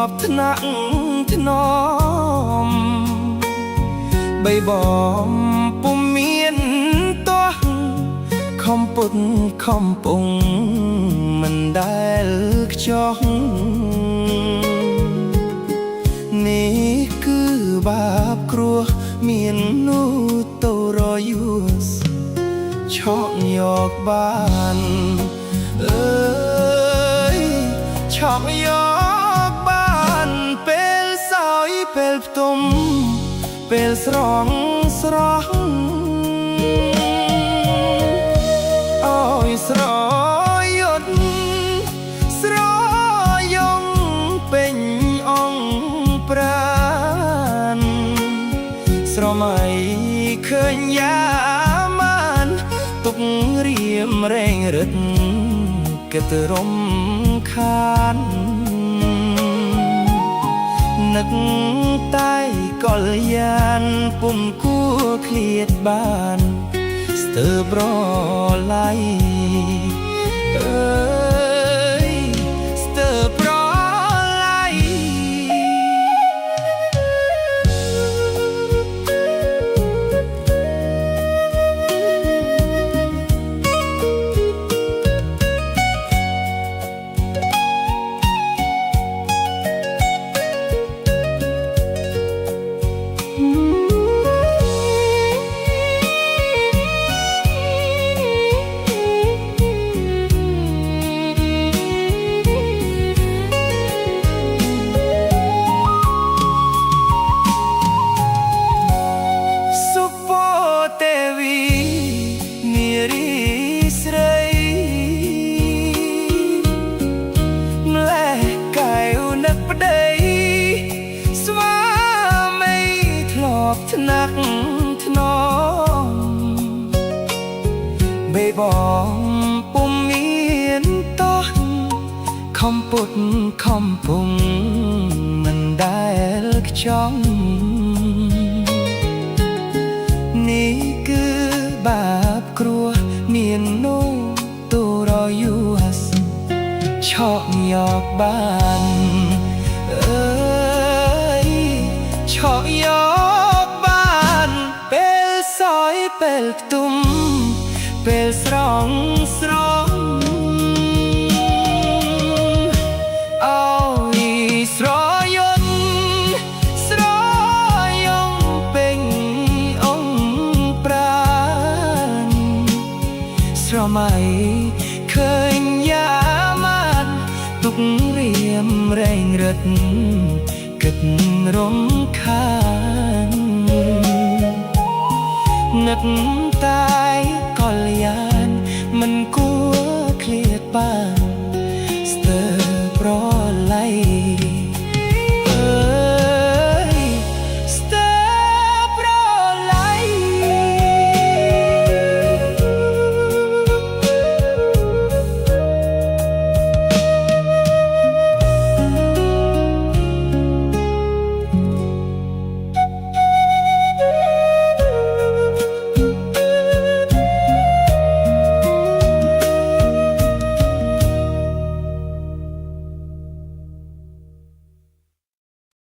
บថ្នាក់ថ្នមបីបំពុំមានទោះខំពុតខំពងមិនដែលខ្ចោះនេះគឺបាបគ្រោះមាននោះទៅរយូសឆក់យកបានអើយឆក់យកបានពេលសោយពេលផ្ទុំពេលស្រងស្រស់អើយស្រយត់ស្រយងពេញអង្គប្រានស្រមៃឃើញយ៉ាមានទុករៀមរែងរឹតគិតរំខាននឹកតែកលយានពុំគួរឃ្លាតបានស្ទើរប្រឡ័យអើយស្ទើរប្រឡ័យថ្នាក់ថ្នមបីបំពុំមានតោះខំពុតខំពងមិនដែលខ្ចង់នេះគឺបាបគ្រោះមាននោះទូរយូសឆក់យកបានអើយឆក់យកពេលផ្ទុំពេលស្រងស្រងអើយស្រយត់ស្រយងពេញអង្គប្រានស្រមៃឃើញយ៉ាមានទុករៀមរែងរឹតគិតរំខាននឹកតែកលយានមិនគួរឃ្លាតបាន